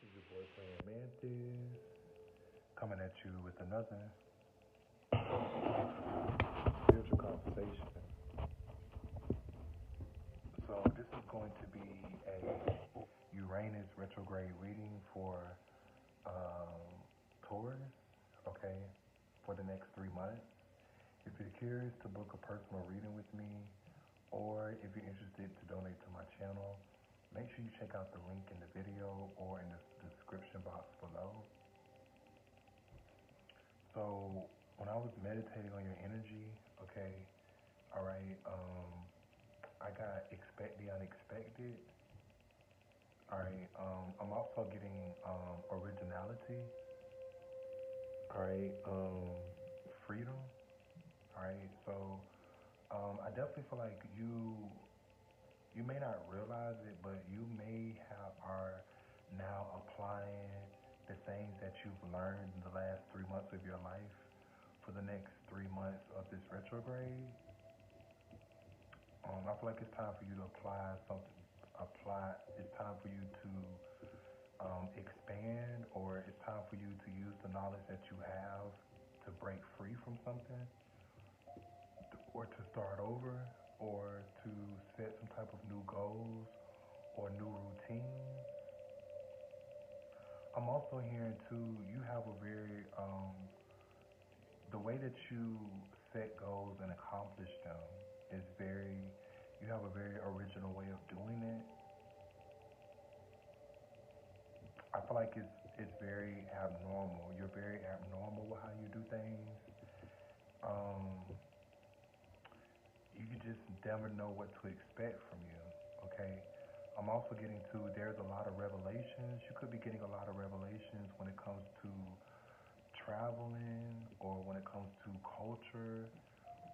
This is your boy playing Mantis, coming at you with another spiritual conversation. So this is going to be a Uranus retrograde reading for Taurus, okay, for the next 3 months. If you're curious to book a personal reading with me, or if you're interested to donate to my channel, make sure you check out the link in the video or in the description box below. So when I was meditating on your energy, okay, all right, I got expect the unexpected. All right, I'm also getting originality. All right, freedom. All right, so I definitely feel like you may not realize it, but you may are now applying the things that you've learned in the last 3 months of your life for the next 3 months of this retrograde. I feel like it's time for you to apply something. It's time for you to expand, or it's time for you to use the knowledge that you have to break free from something, or to start over, or to set some type of new goals or new routines. I'm also hearing too, you have a very, the way that you set goals and accomplish them is you have a very original way of doing it. I feel like it's very abnormal. You're very abnormal with how you do things. You just never know what to expect from you, okay? I'm also getting to, there's a lot of revelations. You could be getting a lot of revelations when it comes to traveling, or when it comes to culture,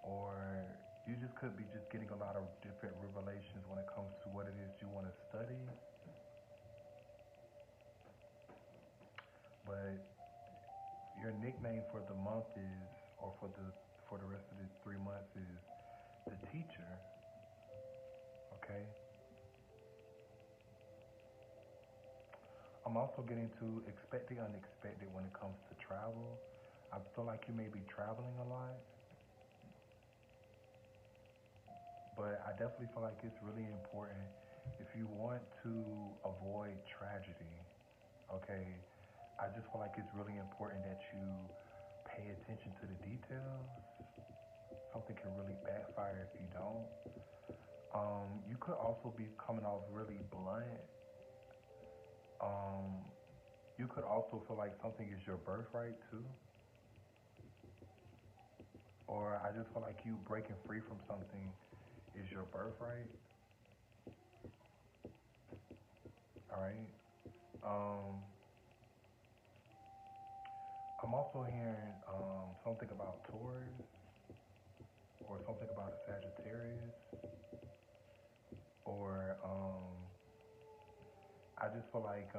or you just could be just getting a lot of different revelations when it comes to what it is you want to study. But your nickname for the month is, or for the rest of the 3 months is the teacher, okay? I'm also getting to expect the unexpected when it comes to travel. I feel like you may be traveling a lot, but I definitely feel like it's really important if you want to avoid tragedy, okay? I just feel like it's really important that you pay attention to the details. Something can really backfire if you don't. You could also be coming off really blunt. You could also feel like something is your birthright too. Or I just feel like you breaking free from something is your birthright. All right. I'm also hearing something about Taurus, or something about a Sagittarius, or I just feel like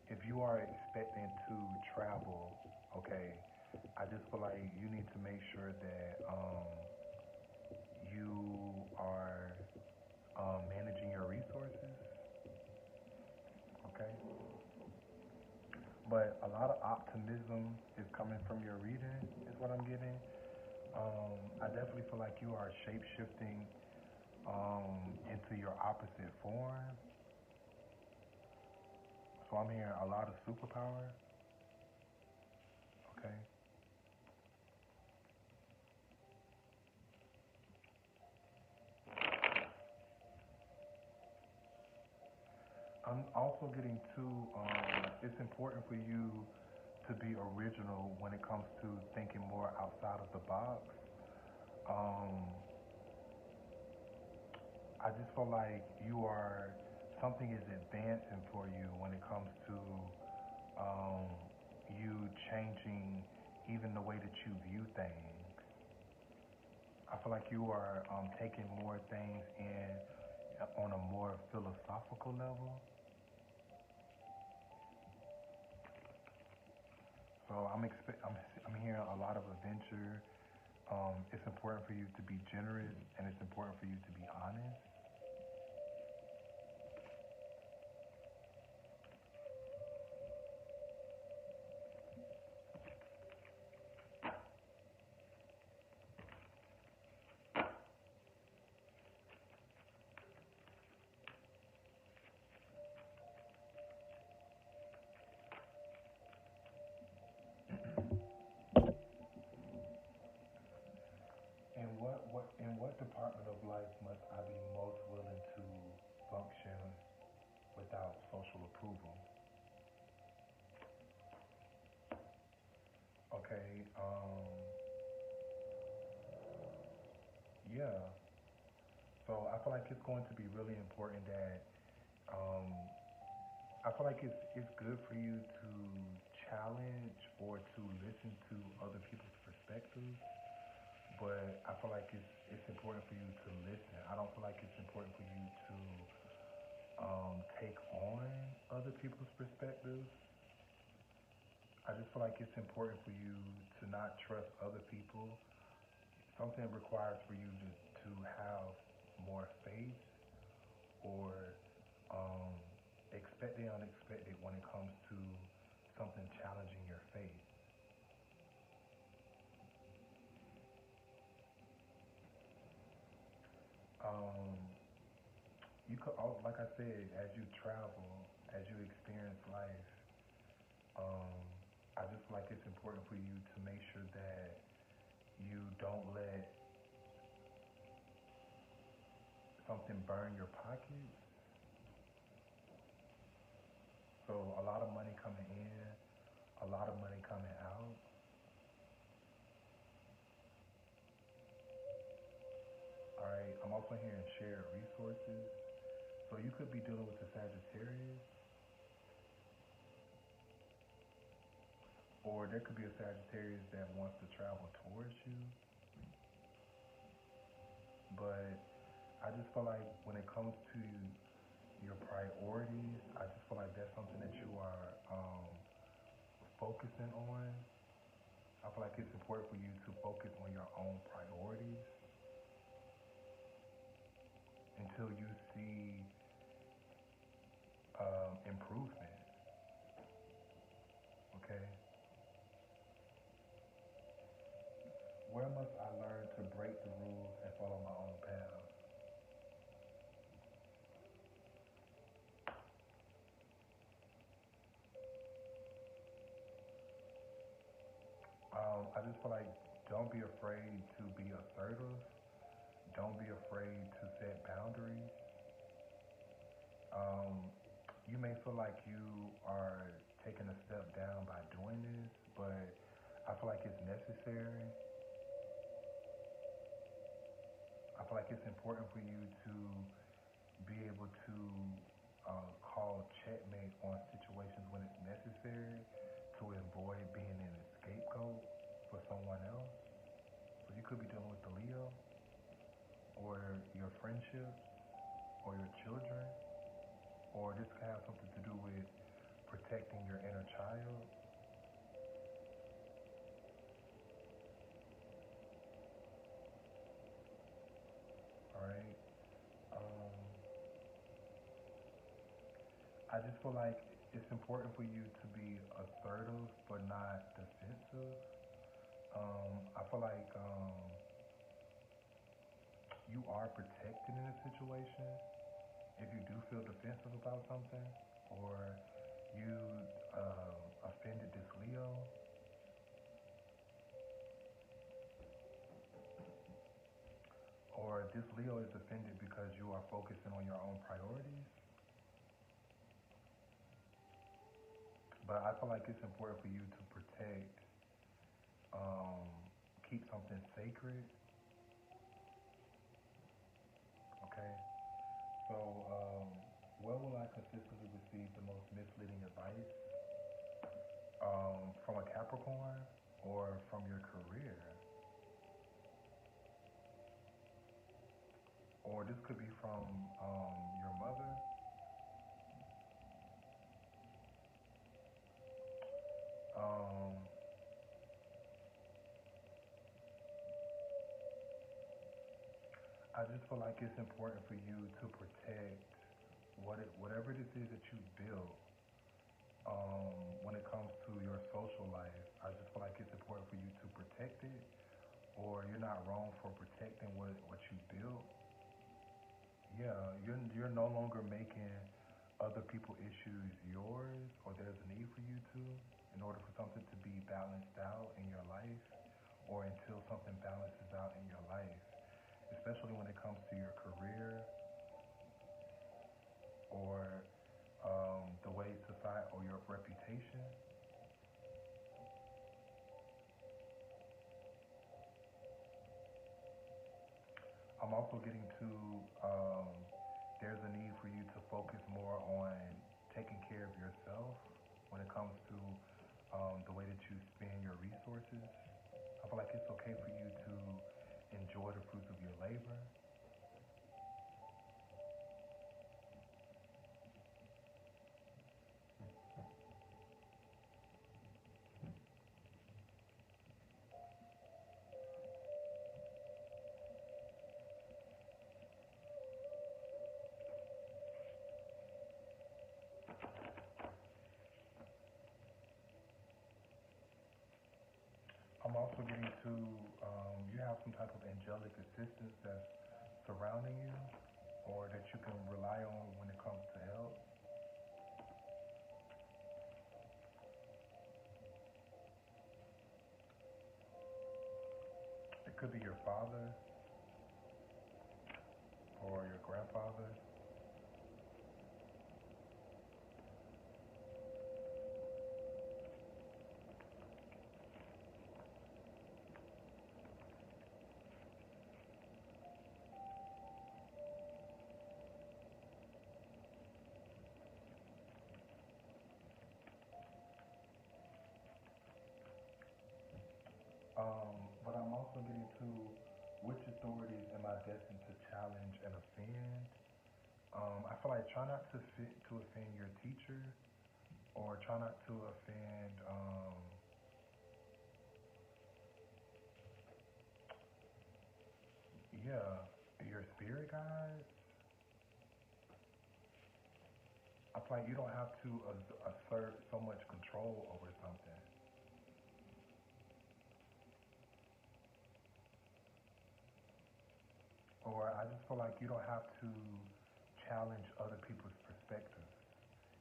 if you are expecting to travel, okay, I just feel like you need to make sure that you are managing your resources, okay? But a lot of optimism is coming from your reading, is what I'm getting. I definitely feel like you are shape-shifting into your opposite form. So I'm hearing a lot of superpower, okay? I'm also getting to, it's important for you to be original when it comes to thinking more outside of the box. I just feel like something is advancing for you when it comes to you changing even the way that you view things. I feel like you are taking more things in on a more philosophical level. So I'm hearing a lot of adventure. It's important for you to be generous, and it's important for you to be honest. yeah. So I feel like it's going to be really important that um, I feel like it's good for you to challenge or to listen to other people's perspectives, but I feel like it's important for you to listen. I don't feel like it's important for you to take on other people's perspectives. I just feel like it's important for you to not trust other people. Something requires for you to have more faith or um, expect the unexpected when it comes to something challenging your faith. Um, you could, like I said, as you travel, as you experience life, um, I just feel like it's important for you to make sure that you don't let something burn your pockets. So a lot of money coming in, a lot of money coming out. All right. I'm also hearing shared resources. So you could be dealing with the Sagittarius, or there could be a Sagittarius that wants to travel towards you. But I just feel like when it comes to your priorities, I just feel like that's something that you are focusing on. I feel like it's important for you to focus on your own priorities until you see improvement. Okay? Where must I learn to break the rules and follow my own path? I just feel like don't be afraid to be assertive. Don't be afraid to set boundaries. Um, you may feel like you are taking a step down by doing this, but I feel like it's necessary. I feel like it's important for you to be able to call checkmate on situations when it's necessary to avoid being an scapegoat for someone else. So you could be dealing with the Leo or your friendships or your children, or this could have something to do with protecting your inner child. All right. Um, I just feel like it's important for you to be assertive but not defensive. I feel like you are protected in a situation if you do feel defensive about something, or you offended this Leo, or this Leo is offended because you are focusing on your own priorities. But I feel like it's important for you to protect, um, keep something sacred. Okay. So, where will I consistently receive the most misleading advice? From a Capricorn or from your career? Or this could be from your mother. Um, I just feel like it's important for you to protect whatever this is that you build. When it comes to your social life, I just feel like it's important for you to protect it, or you're not wrong for protecting what you built. Yeah, you're no longer making other people issues yours, or there's a need for you to, in order for something to be balanced out in your life, or until something balances out in your life, especially when it comes to your career or the way society or your reputation. I'm also getting to um, there's a need for you to focus more on taking care of yourself when it comes to the way that you spend your resources. I feel like it's okay for you to enjoy the fruits of your labor. I'm also getting to you have some type of angelic assistance that's surrounding you or that you can rely on when it comes to help. It could be your father or your grandfather. But I'm also getting to which authorities am I destined to challenge and offend? I feel like try not to offend your teacher or try not to offend, yeah, your spirit guides. I feel like you don't have to assert so much control over something. Or I just feel like you don't have to challenge other people's perspectives.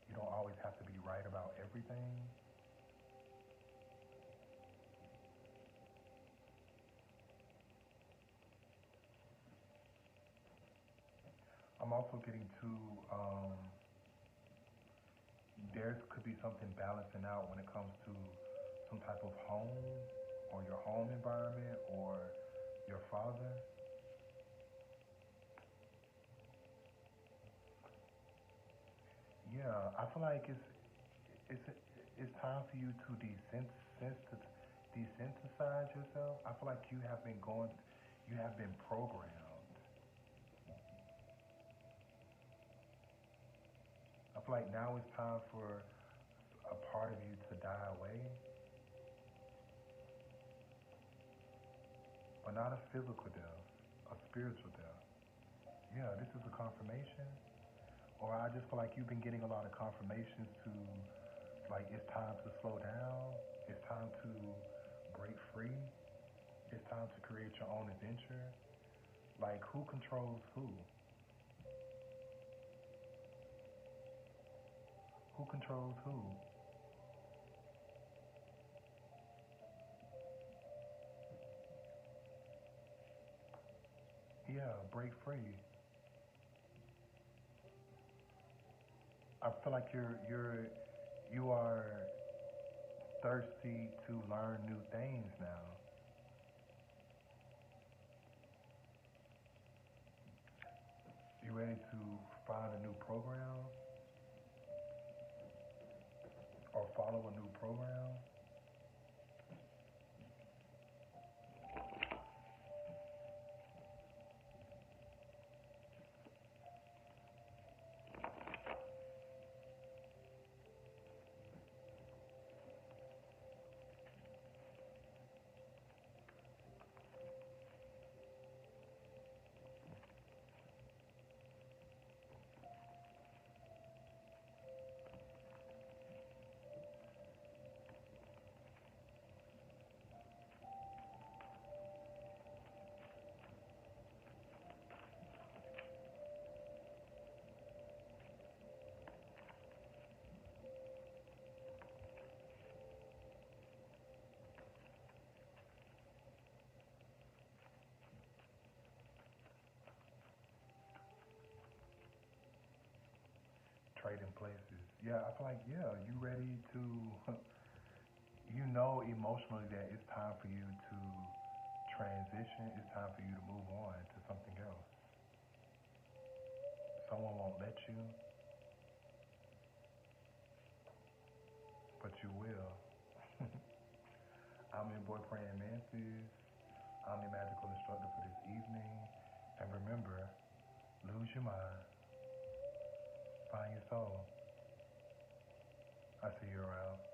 You don't always have to be right about everything. I'm also getting to there could be something balancing out when it comes to some type of home or your home environment or your father. Yeah, I feel like it's it's time for you to desensitize yourself. I feel like you have been programmed. I feel like now it's time for a part of you to die away, but not a physical death, a spiritual death. Yeah, this is a confirmation. Or I just feel like you've been getting a lot of confirmations to, like, it's time to slow down. It's time to break free. It's time to create your own adventure. Like, who controls who? Who controls who? Yeah, break free. I feel like you are thirsty to learn new things now. You ready to find a new program or follow a new program? Trading places. Yeah, I feel like you ready to you know emotionally that it's time for you to transition. It's time for you to move on to something else. Someone won't let you, but you will. I'm your boy Praying Mantis. I'm the magical instructor for this evening. And remember, lose your mind, find your soul. I see you around.